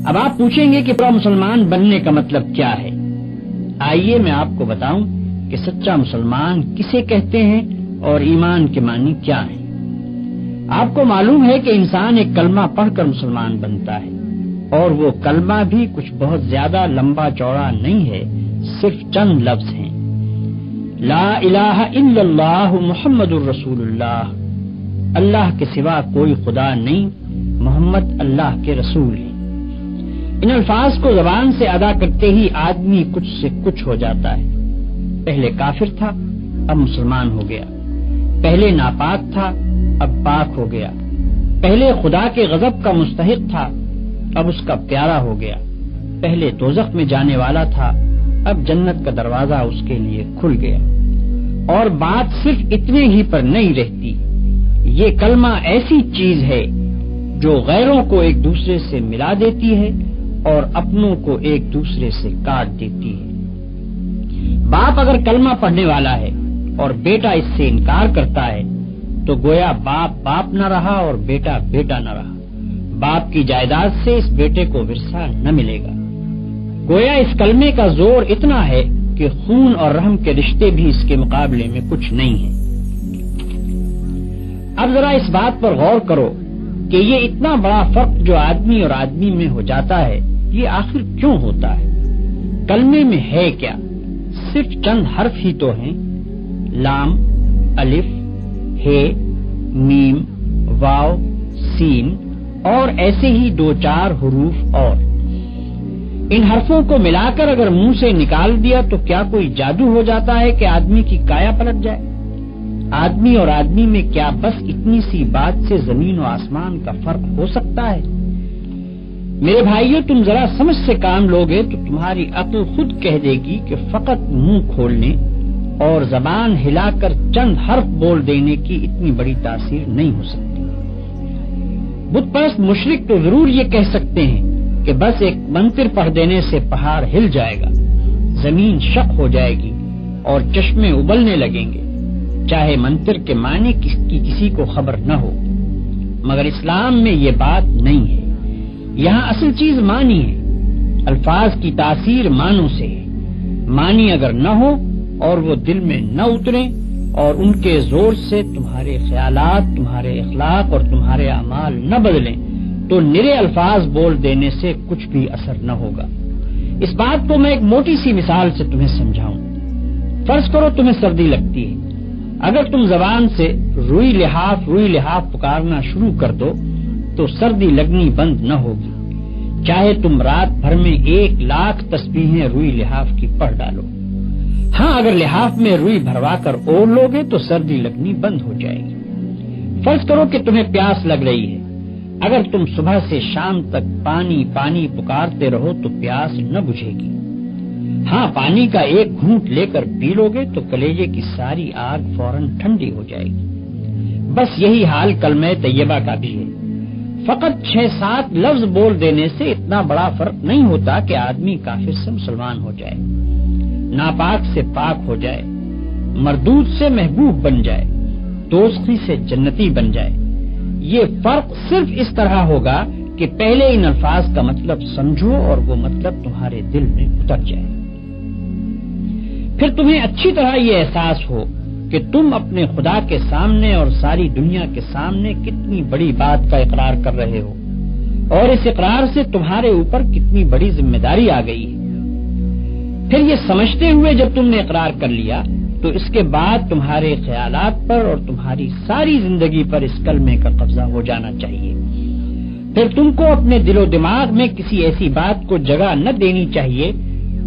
اب آپ پوچھیں گے کہ پورا مسلمان بننے کا مطلب کیا ہے؟ آئیے میں آپ کو بتاؤں کہ سچا مسلمان کسے کہتے ہیں اور ایمان کے معنی کیا ہیں۔ آپ کو معلوم ہے کہ انسان ایک کلمہ پڑھ کر مسلمان بنتا ہے، اور وہ کلمہ بھی کچھ بہت زیادہ لمبا چوڑا نہیں ہے، صرف چند لفظ ہیں۔ لا الہ الا اللہ محمد الرسول اللہ، اللہ کے سوا کوئی خدا نہیں، محمد اللہ کے رسول ہیں۔ ان الفاظ کو زبان سے ادا کرتے ہی آدمی کچھ سے کچھ ہو جاتا ہے۔ پہلے کافر تھا، اب مسلمان ہو گیا۔ پہلے ناپاک تھا، اب پاک ہو گیا۔ پہلے خدا کے غضب کا مستحق تھا، اب اس کا پیارا ہو گیا۔ پہلے دوزخ میں جانے والا تھا، اب جنت کا دروازہ اس کے لیے کھل گیا۔ اور بات صرف اتنے ہی پر نہیں رہتی، یہ کلمہ ایسی چیز ہے جو غیروں کو ایک دوسرے سے ملا دیتی ہے اور اپنوں کو ایک دوسرے سے کاٹ دیتی ہے۔ باپ اگر کلمہ پڑھنے والا ہے اور بیٹا اس سے انکار کرتا ہے تو گویا باپ باپ نہ رہا اور بیٹا بیٹا نہ رہا۔ باپ کی جائیداد سے اس بیٹے کو ورثہ نہ ملے گا۔ گویا اس کلمے کا زور اتنا ہے کہ خون اور رحم کے رشتے بھی اس کے مقابلے میں کچھ نہیں ہیں۔ اب ذرا اس بات پر غور کرو کہ یہ اتنا بڑا فرق جو آدمی اور آدمی میں ہو جاتا ہے، یہ آخر کیوں ہوتا ہے؟ کلمے میں ہے کیا؟ صرف چند حرف ہی تو ہیں، لام، الف، ہے، میم، واو، سین اور ایسے ہی دو چار حروف اور۔ ان حرفوں کو ملا کر اگر منہ سے نکال دیا تو کیا کوئی جادو ہو جاتا ہے کہ آدمی کی کایا پلٹ جائے؟ آدمی اور آدمی میں کیا بس اتنی سی بات سے زمین و آسمان کا فرق ہو سکتا ہے؟ میرے بھائیو، تم ذرا سمجھ سے کام لوگے تو تمہاری عقل خود کہہ دے گی کہ فقط منہ کھولنے اور زبان ہلا کر چند حرف بول دینے کی اتنی بڑی تاثیر نہیں ہو سکتی۔ بت پرست مشرک تو ضرور یہ کہہ سکتے ہیں کہ بس ایک منتر پڑھ دینے سے پہاڑ ہل جائے گا، زمین شق ہو جائے گی اور چشمے ابلنے لگیں گے، چاہے منتر کے معنی کی کسی کو خبر نہ ہو۔ مگر اسلام میں یہ بات نہیں ہے۔ یہاں اصل چیز معنی ہے۔ الفاظ کی تاثیر معنوں سے ہے۔ معنی اگر نہ ہو اور وہ دل میں نہ اتریں اور ان کے زور سے تمہارے خیالات، تمہارے اخلاق اور تمہارے اعمال نہ بدلیں تو نرے الفاظ بول دینے سے کچھ بھی اثر نہ ہوگا۔ اس بات کو میں ایک موٹی سی مثال سے تمہیں سمجھاؤں۔ فرض کرو تمہیں سردی لگتی ہے، اگر تم زبان سے روئی لحاف پکارنا شروع کر دو تو سردی لگنی بند نہ ہوگی، چاہے تم رات بھر میں 1,00,000 تسبیحیں روئی لحاف کی پڑھ ڈالو۔ ہاں، اگر لحاف میں روئی بھروا کر اوڑھ لوگے تو سردی لگنی بند ہو جائے گی۔ فرض کرو کہ تمہیں پیاس لگ رہی ہے، اگر تم صبح سے شام تک پانی پانی پکارتے رہو تو پیاس نہ بجھے گی۔ ہاں، پانی کا ایک گھونٹ لے کر پی لوگے تو کلیجے کی ساری آگ فوراً ٹھنڈی ہو جائے گی۔ بس یہی حال کلمہ طیبہ کا بھی ہے۔ فقط 6-7 لفظ بول دینے سے اتنا بڑا فرق نہیں ہوتا کہ آدمی کافر سے مسلمان ہو جائے، ناپاک سے پاک ہو جائے، مردود سے محبوب بن جائے، دوزخی سے جنتی بن جائے۔ یہ فرق صرف اس طرح ہوگا کہ پہلے ان الفاظ کا مطلب سمجھو اور وہ مطلب تمہارے دل میں اتر جائے۔ پھر تمہیں اچھی طرح یہ احساس ہو کہ تم اپنے خدا کے سامنے اور ساری دنیا کے سامنے کتنی بڑی بات کا اقرار کر رہے ہو، اور اس اقرار سے تمہارے اوپر کتنی بڑی ذمہ داری آ گئی ہے۔ پھر یہ سمجھتے ہوئے جب تم نے اقرار کر لیا تو اس کے بعد تمہارے خیالات پر اور تمہاری ساری زندگی پر اس کلمے کا قبضہ ہو جانا چاہیے۔ پھر تم کو اپنے دل و دماغ میں کسی ایسی بات کو جگہ نہ دینی چاہیے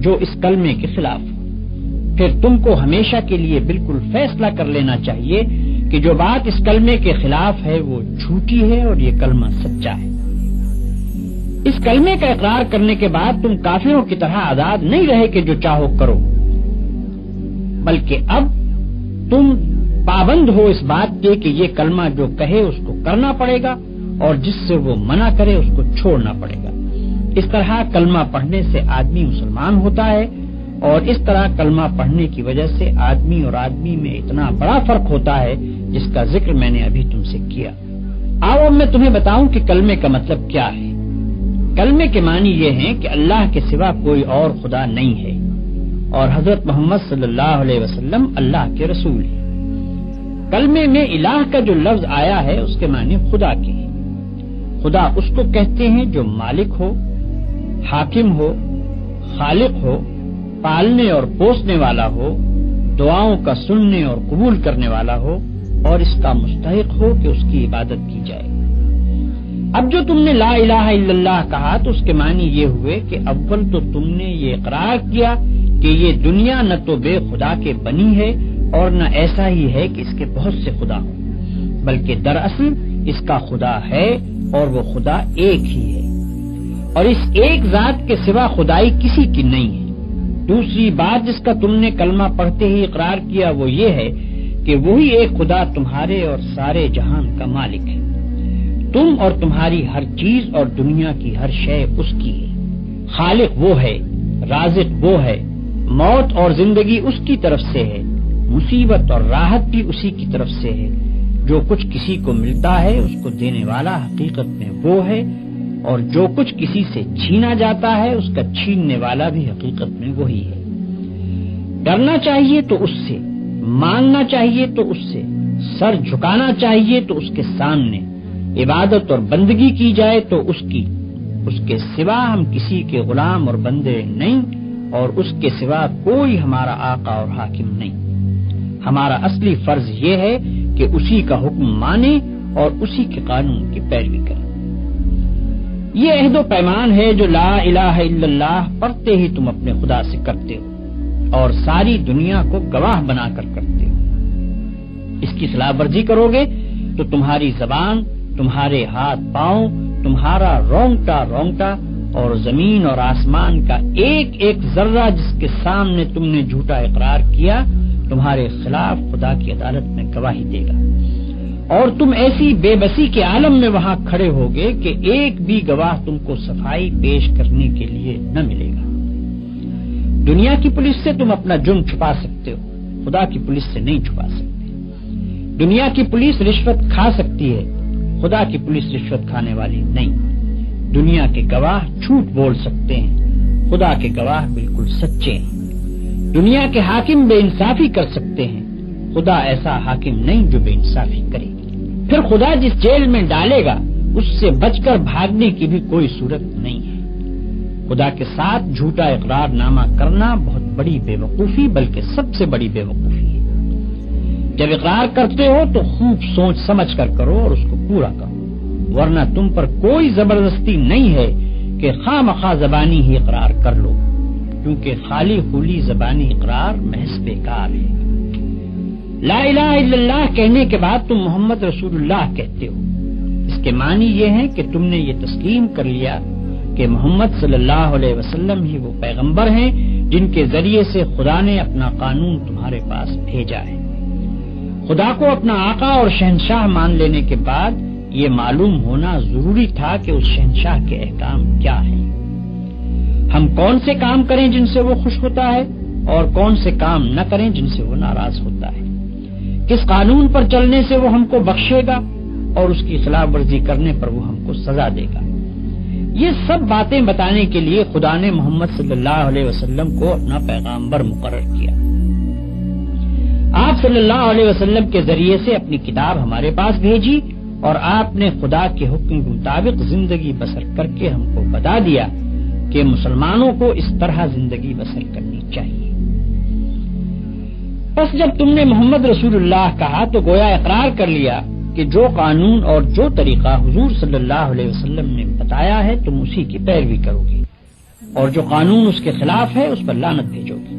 جو اس کلمے کے خلاف ہو۔ پھر تم کو ہمیشہ کے لیے بالکل فیصلہ کر لینا چاہیے کہ جو بات اس کلمے کے خلاف ہے وہ جھوٹی ہے اور یہ کلمہ سچا ہے۔ اس کلمے کا اقرار کرنے کے بعد تم کافروں کی طرح آزاد نہیں رہے کہ جو چاہو کرو، بلکہ اب تم پابند ہو اس بات کے کہ یہ کلمہ جو کہے اس کو کرنا پڑے گا اور جس سے وہ منع کرے اس کو چھوڑنا پڑے گا۔ اس طرح کلمہ پڑھنے سے آدمی مسلمان ہوتا ہے، اور اس طرح کلمہ پڑھنے کی وجہ سے آدمی اور آدمی میں اتنا بڑا فرق ہوتا ہے جس کا ذکر میں نے ابھی تم سے کیا۔ آؤ اب میں تمہیں بتاؤں کہ کلمے کا مطلب کیا ہے۔ کلمے کے معنی یہ ہیں کہ اللہ کے سوا کوئی اور خدا نہیں ہے اور حضرت محمد صلی اللہ علیہ وسلم اللہ کے رسول ہیں۔ کلمے میں الہ کا جو لفظ آیا ہے اس کے معنی خدا کے ہیں۔ خدا اس کو کہتے ہیں جو مالک ہو، حاکم ہو، خالق ہو، پالنے اور پوسنے والا ہو، دعاؤں کا سننے اور قبول کرنے والا ہو اور اس کا مستحق ہو کہ اس کی عبادت کی جائے۔ اب جو تم نے لا الہ الا اللہ کہا تو اس کے معنی یہ ہوئے کہ اول تو تم نے یہ اقرار کیا کہ یہ دنیا نہ تو بے خدا کے بنی ہے اور نہ ایسا ہی ہے کہ اس کے بہت سے خدا ہوں، بلکہ دراصل اس کا خدا ہے اور وہ خدا ایک ہی ہے اور اس ایک ذات کے سوا خدائی کسی کی نہیں ہے۔ دوسری بات جس کا تم نے کلمہ پڑھتے ہی اقرار کیا وہ یہ ہے کہ وہی ایک خدا تمہارے اور سارے جہان کا مالک ہے۔ تم اور تمہاری ہر چیز اور دنیا کی ہر شے اس کی ہے۔ خالق وہ ہے، رازق وہ ہے، موت اور زندگی اس کی طرف سے ہے، مصیبت اور راحت بھی اسی کی طرف سے ہے۔ جو کچھ کسی کو ملتا ہے اس کو دینے والا حقیقت میں وہ ہے اور جو کچھ کسی سے چھینا جاتا ہے اس کا چھیننے والا بھی حقیقت میں وہی ہے۔ ڈرنا چاہیے تو اس سے، مانگنا چاہیے تو اس سے، سر جھکانا چاہیے تو اس کے سامنے، عبادت اور بندگی کی جائے تو اس کی، اس کے سوا ہم کسی کے غلام اور بندے نہیں اور اس کے سوا کوئی ہمارا آقا اور حاکم نہیں۔ ہمارا اصلی فرض یہ ہے کہ اسی کا حکم مانیں اور اسی کے قانون کی پیروی کریں۔ یہ عہد و پیمان ہے جو لا الہ الا اللہ پڑھتے ہی تم اپنے خدا سے کرتے ہو اور ساری دنیا کو گواہ بنا کر کرتے ہو۔ اس کی خلاف ورزی کرو گے تو تمہاری زبان، تمہارے ہاتھ پاؤں، تمہارا رونگٹا رونگٹا اور زمین اور آسمان کا ایک ایک ذرہ جس کے سامنے تم نے جھوٹا اقرار کیا تمہارے خلاف خدا کی عدالت میں گواہی دے گا، اور تم ایسی بے بسی کے عالم میں وہاں کھڑے ہوگے کہ ایک بھی گواہ تم کو صفائی پیش کرنے کے لیے نہ ملے گا۔ دنیا کی پولیس سے تم اپنا جرم چھپا سکتے ہو، خدا کی پولیس سے نہیں چھپا سکتے۔ دنیا کی پولیس رشوت کھا سکتی ہے، خدا کی پولیس رشوت کھانے والی نہیں۔ دنیا کے گواہ جھوٹ بول سکتے ہیں، خدا کے گواہ بالکل سچے ہیں۔ دنیا کے حاکم بے انصافی کر سکتے ہیں، خدا ایسا حاکم نہیں جو بے انصافی کرے۔ پھر خدا جس جیل میں ڈالے گا اس سے بچ کر بھاگنے کی بھی کوئی صورت نہیں ہے۔ خدا کے ساتھ جھوٹا اقرار نامہ کرنا بہت بڑی بے وقوفی بلکہ سب سے بڑی بے وقوفی ہے۔ جب اقرار کرتے ہو تو خوب سوچ سمجھ کر کرو اور اس کو پورا کرو، ورنہ تم پر کوئی زبردستی نہیں ہے کہ خواہ مخواہ زبانی ہی اقرار کر لو، کیونکہ خالی خولی زبانی اقرار محض بیکار ہے۔ لا الہ الا اللہ کہنے کے بعد تم محمد رسول اللہ کہتے ہو، اس کے معنی یہ ہے کہ تم نے یہ تسلیم کر لیا کہ محمد صلی اللہ علیہ وسلم ہی وہ پیغمبر ہیں جن کے ذریعے سے خدا نے اپنا قانون تمہارے پاس بھیجا ہے۔ خدا کو اپنا آقا اور شہنشاہ مان لینے کے بعد یہ معلوم ہونا ضروری تھا کہ اس شہنشاہ کے احکام کیا ہیں۔ ہم کون سے کام کریں جن سے وہ خوش ہوتا ہے اور کون سے کام نہ کریں جن سے وہ ناراض ہوتا ہے، کس قانون پر چلنے سے وہ ہم کو بخشے گا اور اس کی خلاف ورزی کرنے پر وہ ہم کو سزا دے گا۔ یہ سب باتیں بتانے کے لیے خدا نے محمد صلی اللہ علیہ وسلم کو اپنا پیغمبر مقرر کیا۔ آپ صلی اللہ علیہ وسلم کے ذریعے سے اپنی کتاب ہمارے پاس بھیجی اور آپ نے خدا کے حکم کے مطابق زندگی بسر کر کے ہم کو بتا دیا کہ مسلمانوں کو اس طرح زندگی بسر کرنی چاہیے۔ بس جب تم نے محمد رسول اللہ کہا تو گویا اقرار کر لیا کہ جو قانون اور جو طریقہ حضور صلی اللہ علیہ وسلم نے بتایا ہے تم اسی کی پیروی کرو گے، اور جو قانون اس کے خلاف ہے اس پر لعنت بھیجو گے۔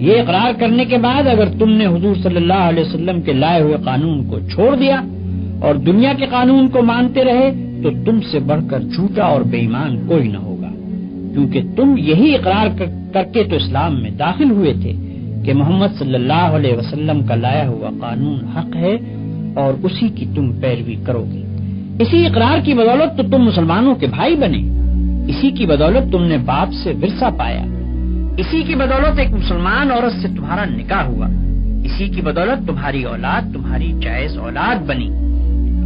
یہ اقرار کرنے کے بعد اگر تم نے حضور صلی اللہ علیہ وسلم کے لائے ہوئے قانون کو چھوڑ دیا اور دنیا کے قانون کو مانتے رہے تو تم سے بڑھ کر جھوٹا اور بے ایمان کوئی نہ ہوگا، کیونکہ تم یہی اقرار کر کے تو اسلام میں داخل ہوئے تھے کہ محمد صلی اللہ علیہ وسلم کا لایا ہوا قانون حق ہے اور اسی کی تم پیروی کرو گے۔ اسی اقرار کی بدولت تو تم مسلمانوں کے بھائی بنے، اسی کی بدولت تم نے باپ سے ورثہ پایا، اسی کی بدولت ایک مسلمان عورت سے تمہارا نکاح ہوا، اسی کی بدولت تمہاری اولاد تمہاری جائز اولاد بنی۔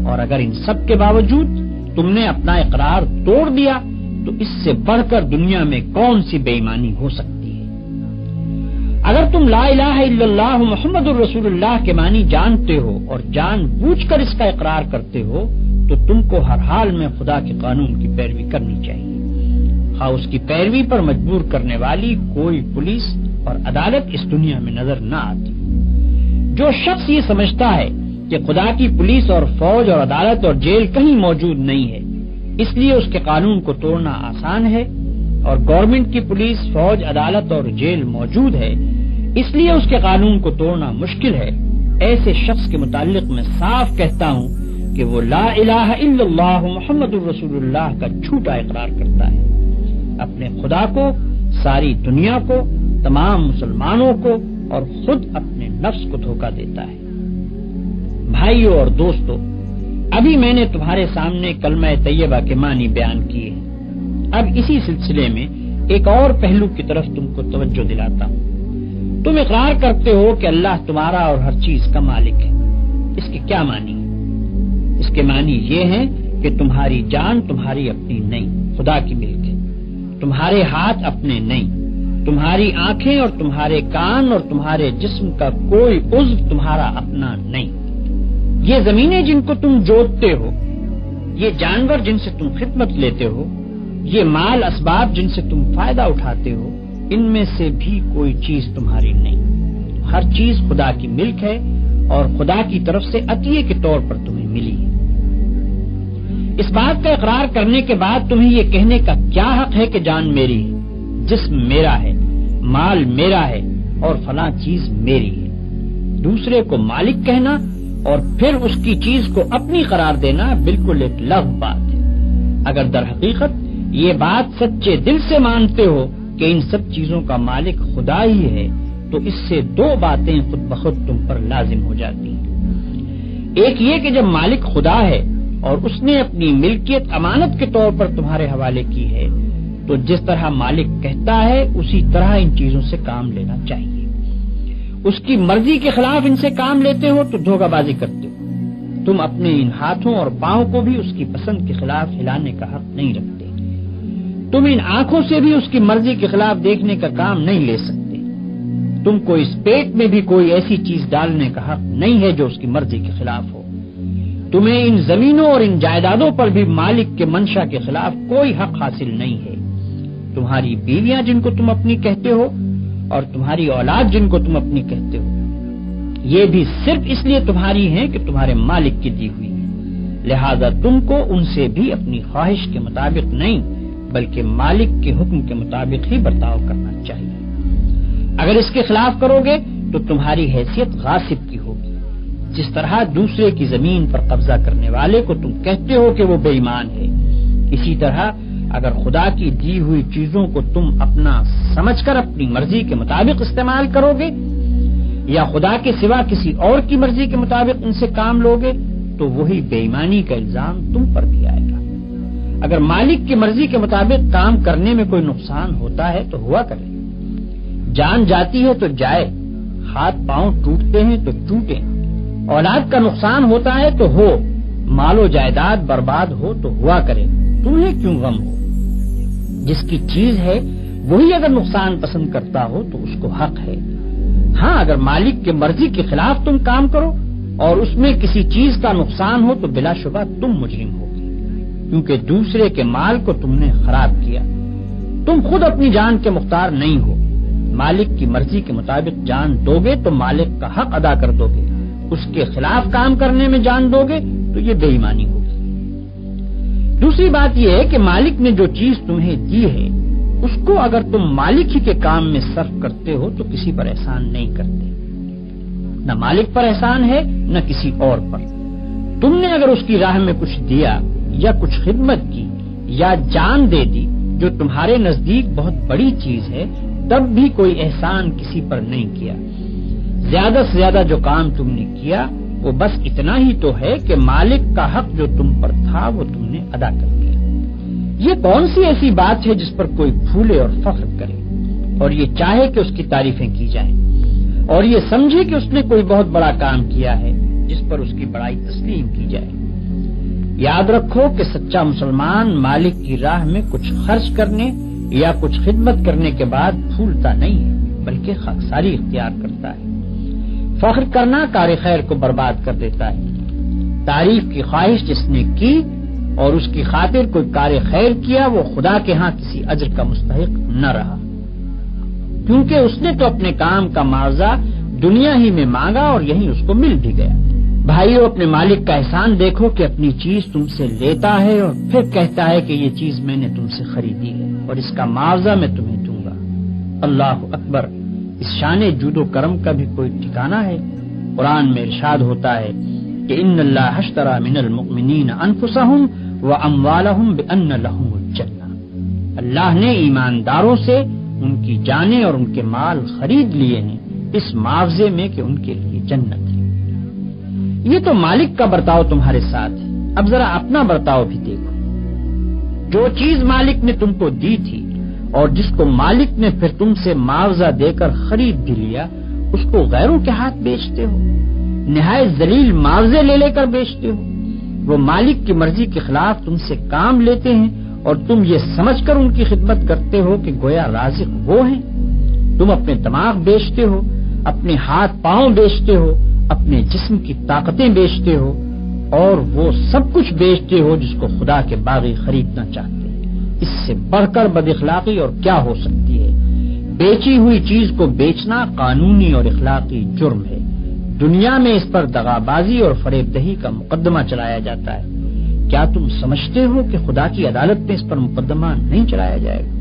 اور اگر ان سب کے باوجود تم نے اپنا اقرار توڑ دیا تو اس سے بڑھ کر دنیا میں کون سی بے ایمانی ہو سکتی ہے؟ اگر تم لا الہ الا اللہ محمد الرسول اللہ کے معنی جانتے ہو اور جان بوجھ کر اس کا اقرار کرتے ہو تو تم کو ہر حال میں خدا کے قانون کی پیروی کرنی چاہیے، خواہ اس کی پیروی پر مجبور کرنے والی کوئی پولیس اور عدالت اس دنیا میں نظر نہ آتی۔ جو شخص یہ سمجھتا ہے کہ خدا کی پولیس اور فوج اور عدالت اور جیل کہیں موجود نہیں ہے، اس لیے اس کے قانون کو توڑنا آسان ہے، اور گورنمنٹ کی پولیس، فوج، عدالت اور جیل موجود ہے اس لیے اس کے قانون کو توڑنا مشکل ہے، ایسے شخص کے متعلق میں صاف کہتا ہوں کہ وہ لا الہ الا اللہ محمد الرسول اللہ کا جھوٹا اقرار کرتا ہے، اپنے خدا کو، ساری دنیا کو، تمام مسلمانوں کو اور خود اپنے نفس کو دھوکہ دیتا ہے۔ بھائیو اور دوستو، ابھی میں نے تمہارے سامنے کلمہ طیبہ کے معنی بیان کیے ہیں، اب اسی سلسلے میں ایک اور پہلو کی طرف تم کو توجہ دلاتا ہوں۔ تم اقرار کرتے ہو کہ اللہ تمہارا اور ہر چیز کا مالک ہے، اس کے کیا معنی ہے؟ اس کے معنی یہ ہیں کہ تمہاری جان تمہاری اپنی نہیں، خدا کی ملک ہے، تمہارے ہاتھ اپنے نہیں، تمہاری آنکھیں اور تمہارے کان اور تمہارے جسم کا کوئی عضو تمہارا اپنا نہیں، یہ زمینیں جن کو تم جوتتے ہو، یہ جانور جن سے تم خدمت لیتے ہو، یہ مال اسباب جن سے تم فائدہ اٹھاتے ہو، ان میں سے بھی کوئی چیز تمہاری نہیں، ہر چیز خدا کی ملک ہے اور خدا کی طرف سے عطیے کے طور پر تمہیں ملی ہے۔ اس بات کا اقرار کرنے کے بعد تمہیں یہ کہنے کا کیا حق ہے کہ جان میری ہے، جسم میرا ہے، مال میرا ہے اور فلاں چیز میری ہے؟ دوسرے کو مالک کہنا اور پھر اس کی چیز کو اپنی قرار دینا بالکل ایک لغو بات ہے۔ اگر در حقیقت یہ بات سچے دل سے مانتے ہو کہ ان سب چیزوں کا مالک خدا ہی ہے تو اس سے دو باتیں خود بخود تم پر لازم ہو جاتی ہیں۔ ایک یہ کہ جب مالک خدا ہے اور اس نے اپنی ملکیت امانت کے طور پر تمہارے حوالے کی ہے تو جس طرح مالک کہتا ہے اسی طرح ان چیزوں سے کام لینا چاہیے۔ اس کی مرضی کے خلاف ان سے کام لیتے ہو تو دھوکہ بازی کرتے ہو، تم اپنے ان ہاتھوں اور پاؤں کو بھی اس کی پسند کے خلاف ہلانے کا حق نہیں رکھتے، تم ان آنکھوں سے بھی اس کی مرضی کے خلاف دیکھنے کا کام نہیں لے سکتے، تم کو اس پیٹ میں بھی کوئی ایسی چیز ڈالنے کا حق نہیں ہے جو اس کی مرضی کے خلاف ہو، تمہیں ان زمینوں اور ان جائیدادوں پر بھی مالک کے منشا کے خلاف کوئی حق حاصل نہیں ہے۔ تمہاری بیویاں جن کو تم اپنی کہتے ہو اور تمہاری اولاد جن کو تم اپنی کہتے ہو، یہ بھی صرف اس لیے تمہاری ہیں کہ تمہارے مالک کی دی ہوئی ہے، لہذا تم کو ان سے بھی اپنی خواہش کے مطابق نہیں بلکہ مالک کے حکم کے مطابق ہی برتاؤ کرنا چاہیے۔ اگر اس کے خلاف کرو گے تو تمہاری حیثیت غاصب کی ہوگی، جس طرح دوسرے کی زمین پر قبضہ کرنے والے کو تم کہتے ہو کہ وہ بے ایمان ہے، اسی طرح اگر خدا کی دی ہوئی چیزوں کو تم اپنا سمجھ کر اپنی مرضی کے مطابق استعمال کرو گے یا خدا کے سوا کسی اور کی مرضی کے مطابق ان سے کام لوگے تو وہی بے ایمانی کا الزام تم پر بھی آئے گا۔ اگر مالک کی مرضی کے مطابق کام کرنے میں کوئی نقصان ہوتا ہے تو ہوا کرے، جان جاتی ہے تو جائے، ہاتھ پاؤں ٹوٹتے ہیں تو ٹوٹیں، اولاد کا نقصان ہوتا ہے تو ہو، مال و جائیداد برباد ہو تو ہوا کرے، تمہیں کیوں غم ہو؟ جس کی چیز ہے وہی اگر نقصان پسند کرتا ہو تو اس کو حق ہے۔ ہاں، اگر مالک کی مرضی کے خلاف تم کام کرو اور اس میں کسی چیز کا نقصان ہو تو بلا شبہ تم مجرم ہوگے، کیونکہ دوسرے کے مال کو تم نے خراب کیا۔ تم خود اپنی جان کے مختار نہیں ہو، مالک کی مرضی کے مطابق جان دو گے تو مالک کا حق ادا کر دو گے، اس کے خلاف کام کرنے میں جان دو گے تو یہ بے ایمانی ہوگی۔ دوسری بات یہ ہے کہ مالک نے جو چیز تمہیں دی ہے اس کو اگر تم مالک ہی کے کام میں صرف کرتے ہو تو کسی پر احسان نہیں کرتے، نہ مالک پر احسان ہے نہ کسی اور پر۔ تم نے اگر اس کی راہ میں کچھ دیا یا کچھ خدمت کی یا جان دے دی جو تمہارے نزدیک بہت بڑی چیز ہے تب بھی کوئی احسان کسی پر نہیں کیا، زیادہ سے زیادہ جو کام تم نے کیا وہ بس اتنا ہی تو ہے کہ مالک کا حق جو تم پر تھا وہ تم نے ادا کر دیا۔ یہ کون سی ایسی بات ہے جس پر کوئی پھولے اور فخر کرے اور یہ چاہے کہ اس کی تعریفیں کی جائیں اور یہ سمجھے کہ اس نے کوئی بہت بڑا کام کیا ہے جس پر اس کی بڑائی تسلیم کی جائے؟ یاد رکھو کہ سچا مسلمان مالک کی راہ میں کچھ خرچ کرنے یا کچھ خدمت کرنے کے بعد پھولتا نہیں ہے، بلکہ خاکساری اختیار کرتا ہے۔ فخر کرنا کار خیر کو برباد کر دیتا ہے۔ تعریف کی خواہش جس نے کی اور اس کی خاطر کوئی کار خیر کیا، وہ خدا کے ہاں کسی اجر کا مستحق نہ رہا، کیونکہ اس نے تو اپنے کام کا معاوضہ دنیا ہی میں مانگا اور یہی اس کو مل بھی گیا۔ بھائیو، اپنے مالک کا احسان دیکھو کہ اپنی چیز تم سے لیتا ہے اور پھر کہتا ہے کہ یہ چیز میں نے تم سے خریدی ہے اور اس کا معاوضہ میں تمہیں دوں گا۔ اللہ اکبر! اس شان جود و کرم کا بھی کوئی ٹھکانہ ہے؟ قرآن میں ارشاد ہوتا ہے کہ ان اللہ اشتری من المؤمنین انفسهم واموالهم بان لهم الجنہ، اللہ نے ایمانداروں سے ان کی جانیں اور ان کے مال خرید لیے ہیں اس معاوضے میں کہ ان کے لیے جنت ہے۔ یہ تو مالک کا برتاؤ تمہارے ساتھ ہے، اب ذرا اپنا برتاؤ بھی دیکھو۔ جو چیز مالک نے تم کو دی تھی اور جس کو مالک نے پھر تم سے معاوضہ دے کر خرید بھی لیا، اس کو غیروں کے ہاتھ بیچتے ہو، نہایت ذلیل معاوضے لے لے کر بیچتے ہو۔ وہ مالک کی مرضی کے خلاف تم سے کام لیتے ہیں اور تم یہ سمجھ کر ان کی خدمت کرتے ہو کہ گویا رازق وہ ہیں۔ تم اپنے دماغ بیچتے ہو، اپنے ہاتھ پاؤں بیچتے ہو، اپنے جسم کی طاقتیں بیچتے ہو اور وہ سب کچھ بیچتے ہو جس کو خدا کے باغی خریدنا چاہتے ہیں۔ اس سے بڑھ کر بد اخلاقی اور کیا ہو سکتی ہے؟ بیچی ہوئی چیز کو بیچنا قانونی اور اخلاقی جرم ہے۔ دنیا میں اس پر دغابازی اور فریب دہی کا مقدمہ چلایا جاتا ہے۔ کیا تم سمجھتے ہو کہ خدا کی عدالت میں اس پر مقدمہ نہیں چلایا جائے گا؟